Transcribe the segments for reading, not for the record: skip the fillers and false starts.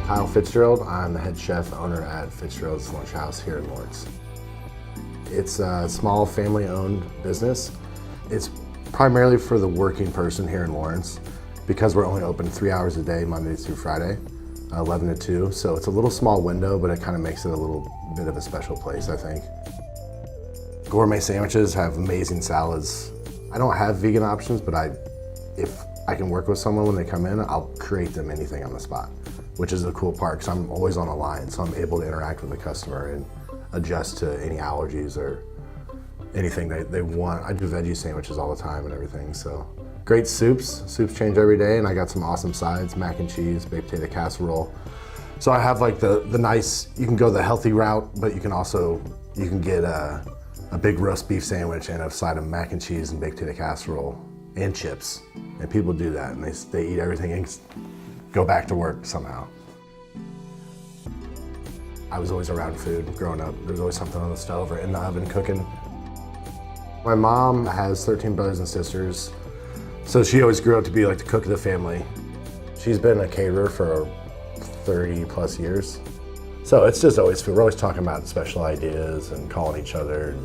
Kyle Fitzgerald. I'm the head chef owner at Fitzgerald's Lunch House here in Lawrence. It's a small family-owned business. It's primarily for the working person here in Lawrence because we're only open 3 hours a day, Monday through Friday, 11 to 2. So it's a little small window, but it kind of makes it a little bit of a special place, I think. Gourmet sandwiches have amazing salads. I don't have vegan options, but if I can work with someone when they come in, I'll create them anything on the spot, which is the cool part because I'm always on a line, so I'm able to interact with the customer and adjust to any allergies or anything they want. I do veggie sandwiches all the time and everything, so. Great soups. Soups change every day, and I got some awesome sides, mac and cheese, baked potato casserole. So I have like the nice, you can go the healthy route, but you can get a big roast beef sandwich and a side of mac and cheese and baked potato casserole and chips. And people do that, and they eat everything and go back to work somehow. I was always around food growing up. There was always something on the stove or in the oven cooking. My mom has 13 brothers and sisters, so she always grew up to be like the cook of the family. She's been a caterer for 30 plus years. So it's just always food. We're always talking about special ideas and calling each other.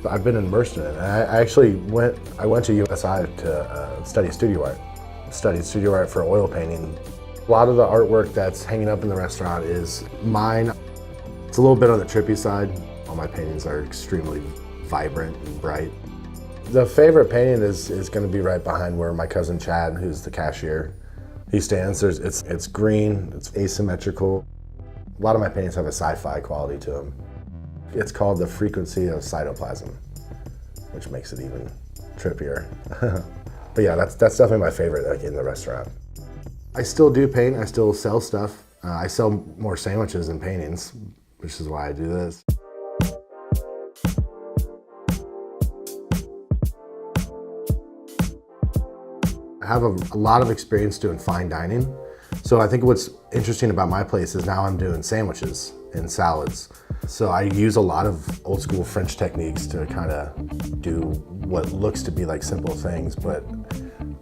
I've been immersed in it. And I actually went to USI to study studio art. Studied studio art for oil painting. A lot of the artwork that's hanging up in the restaurant is mine. It's a little bit on the trippy side. All my paintings are extremely vibrant and bright. The favorite painting is going to be right behind where my cousin Chad, who's the cashier, he stands. It's green, it's asymmetrical. A lot of my paintings have a sci-fi quality to them. It's called The Frequency of Cytoplasm, which makes it even trippier. But yeah, that's definitely my favorite, like, in the restaurant. I still do paint, I still sell stuff. I sell more sandwiches than paintings, which is why I do this. I have a lot of experience doing fine dining. So I think what's interesting about my place is now I'm doing sandwiches and salads. So I use a lot of old school French techniques to kind of do what looks to be like simple things, but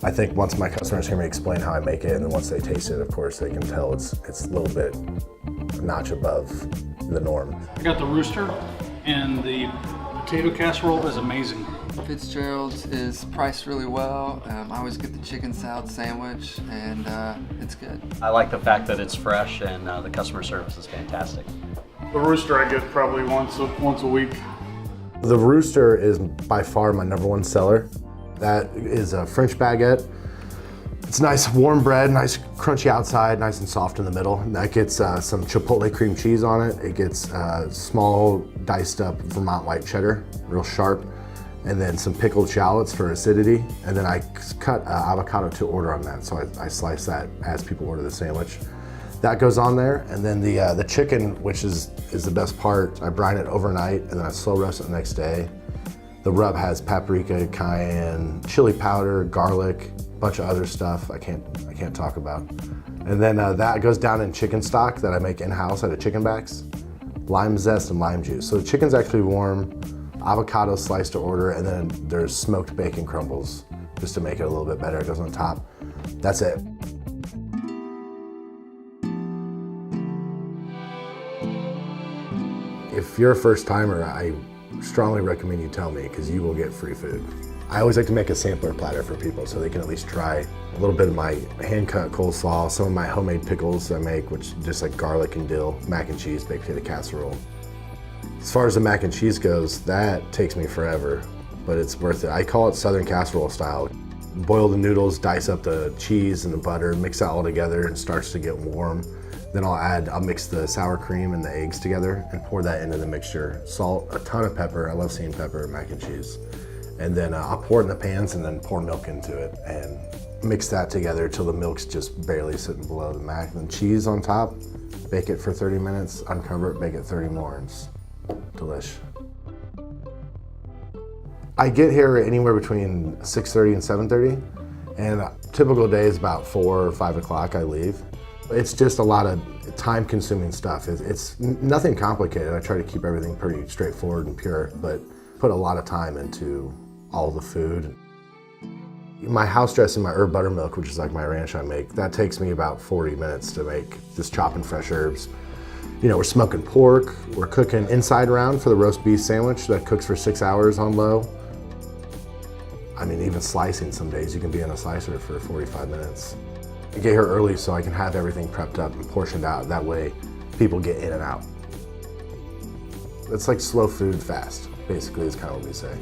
I think once my customers hear me explain how I make it, and then once they taste it, of course, they can tell it's a little bit a notch above the norm. I got the rooster, and the potato casserole is amazing. Fitzgerald's is priced really well. I always get the chicken salad sandwich, and it's good. I like the fact that it's fresh, and the customer service is fantastic. The rooster I get probably once a week. The rooster is by far my #1 seller. That is a French baguette. It's nice warm bread, nice crunchy outside, nice and soft in the middle. And that gets some Chipotle cream cheese on it. It gets small diced up Vermont white cheddar, real sharp, and then some pickled shallots for acidity. And then I cut avocado to order on that, so I slice that as people order the sandwich. That goes on there, and then the chicken, which is the best part, I brine it overnight, and then I slow roast it the next day. The rub has paprika, cayenne, chili powder, garlic, a bunch of other stuff I can't talk about. And then that goes down in chicken stock that I make in-house out of chicken backs, lime zest and lime juice. So the chicken's actually warm, avocado sliced to order, and then there's smoked bacon crumbles just to make it a little bit better. It goes on top. That's it. If you're a first timer, I strongly recommend you tell me because you will get free food. I always like to make a sampler platter for people so they can at least try a little bit of my hand-cut coleslaw, some of my homemade pickles I make, which just like garlic and dill, mac and cheese, baked potato casserole. As far as the mac and cheese goes, that takes me forever, but it's worth it. I call it Southern casserole style. Boil the noodles, dice up the cheese and the butter, mix that all together, and it starts to get warm. Then I'll mix the sour cream and the eggs together and pour that into the mixture. Salt, a ton of pepper. I love seeing pepper in mac and cheese. And then I'll pour it in the pans and then pour milk into it and mix that together till the milk's just barely sitting below the mac. And then cheese on top, bake it for 30 minutes, uncover it, bake it 30 more. It's delish. I get here anywhere between 6:30 and 7:30, and a typical day is about 4 or 5 o'clock I leave. It's just a lot of time-consuming stuff. It's nothing complicated. I try to keep everything pretty straightforward and pure, but put a lot of time into all the food. My house dressing, my herb buttermilk, which is like my ranch I make, that takes me about 40 minutes to make, just chopping fresh herbs. You know, we're smoking pork, we're cooking inside round for the roast beef sandwich that cooks for 6 hours on low. I mean, even slicing some days, you can be in a slicer for 45 minutes. I get here early so I can have everything prepped up and portioned out. That way people get in and out. It's like slow food fast, basically, is kind of what we say.